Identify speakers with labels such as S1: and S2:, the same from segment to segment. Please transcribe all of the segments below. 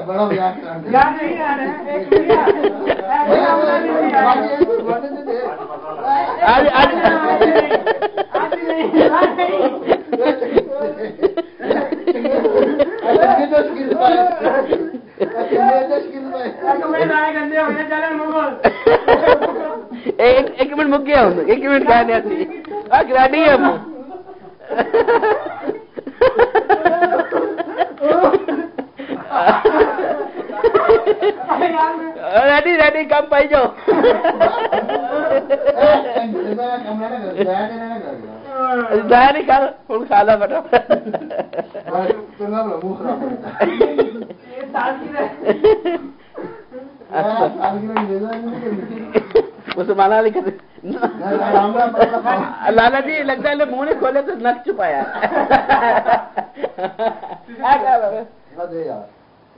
S1: बड़ा मजाक
S2: एक मिनट मुक गया हूँ, एक मिनट क्या नहीं रेडी है रेडी रेडी कम पाई जाओ नहीं कर हूँ खा ला बेटा मुसलमाना लिखा लाला जी लगता है मुंह नहीं खोले तो नक छुपाया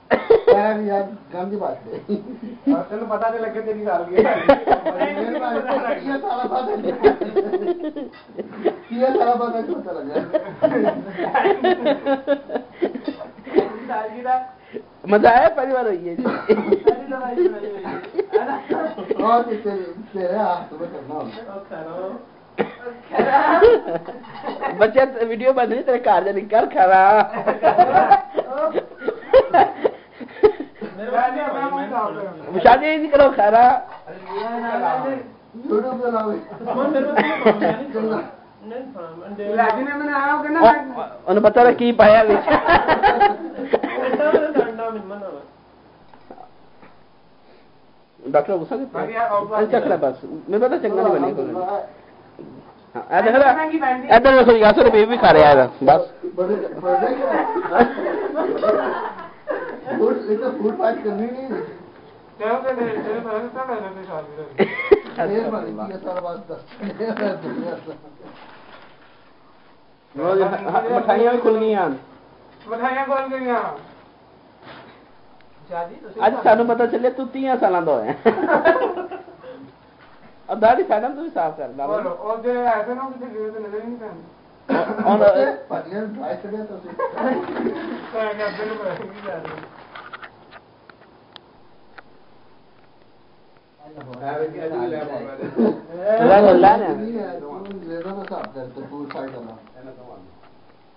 S1: गंदी बात है
S3: तेन पता तो लगे तेरी साल
S1: पता लगा
S2: मजा आया परिवार हुई है बच्चे वीडियो बन रही तेरे कार जाने कर खरा शादी नहीं करो खरा उन्हें पता था की पाया डॉक्टर गुस्सा चकला बस मैं पता चंगा नहीं बनेगा ऐसा देखो यासर बेबी खा रहे यार बस
S1: फूड फाइट करनी नहीं
S2: मिठाइयां भी खुल गई अज सानू पता चले तू 30 साल का होया और दाढ़ी साइडा तू भी साफ कर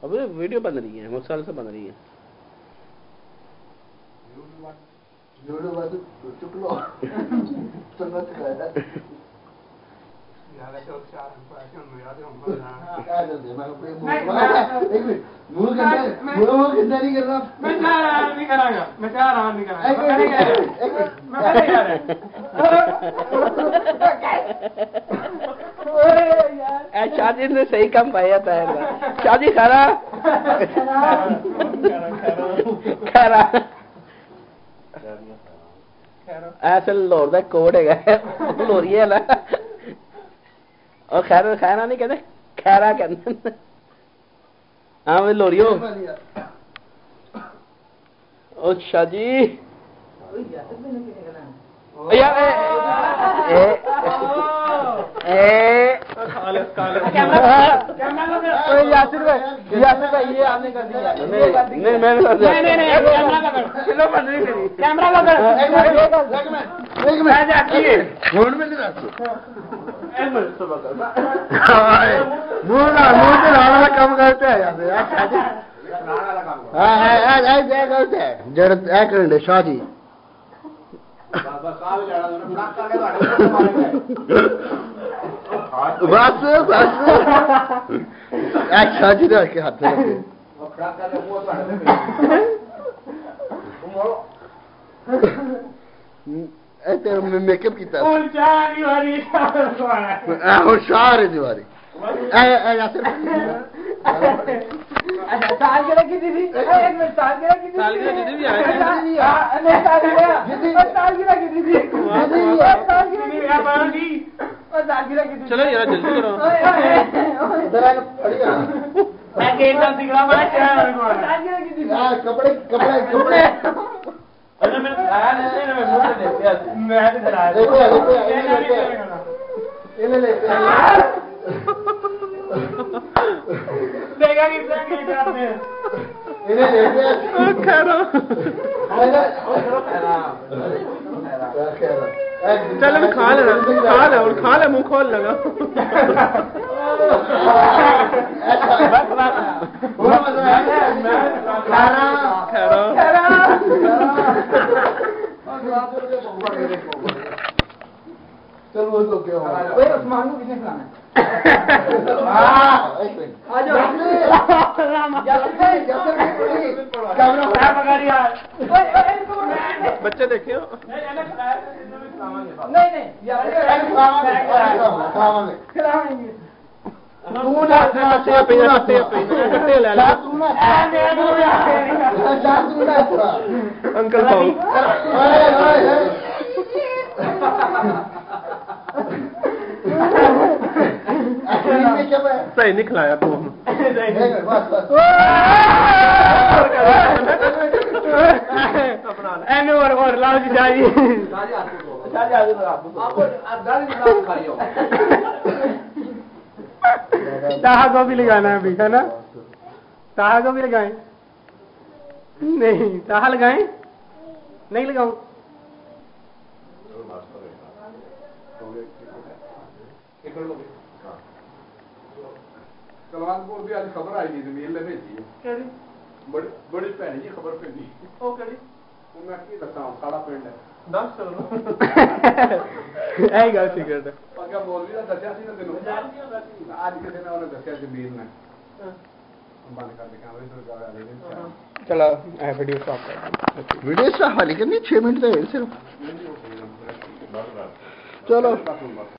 S2: अभी वीडियो बन रही है मुसाल से बन रही है शादी ने सही काम पाया था शादी खरा खरा ऐसे लोर का कोड है लोरी है ना और खैर खैरा नहीं कहते खैरा कहते हाँ मैं लोरियो अच्छा जी यार यासिर भाई ये आपने कर दिया नहीं मैंने कर दिया नहीं चलो बंद नहीं करी कैमरा लगा एक मिनट जाती फोन में नहीं रखो मुंह से लाना काम करते हैं यार हाँ करते हैं जड़ करंडे शादी बस बस शादी के हाथ में मेकअप किया होशियार है दीवारी सालगिरह की दीदी एक मिनट सालगिरह की दीदी भी आए सालगिरह की दीदी चलो यार जल्दी करो मैं गेट दिख रहा कपड़े कपड़े कपड़े अरे मैंने खाया नहीं मैं मुंह से देखा मैं तो खिलाया देखा कितना क्या आपने
S4: चल अभी खा ले और खा ले मुंह खोल लगा
S1: चल वो तो क्या हुआ
S3: उस्मान को किसने खिलाना
S1: एक मिनट
S4: बच्चे देखे हो अंकल भाऊ सही नहीं खिलाया तू और लाओ जी चाहिए ताहा को भी लगाना है अभी है ना ताहा को भी लगाएं नहीं ताहा लगाएं नहीं लगाऊं
S3: कलवानपुर भी आज खबर आई थी जमीन ले भेजी बड़ी भैन जी खबर भेजी मैं की दसा साड़ा पिंड है दस
S4: यही गल सीक्रेट है
S3: अगर बोल भी दसिया सी ना तेन आज किसी ने उन्हें दसिया जमीन ने बंद कर दिया
S4: चलो वीडियो स्टॉप कर
S1: वीडियो स्टॉप वाली करनी 6 मिनट तो है सिर्फ चलो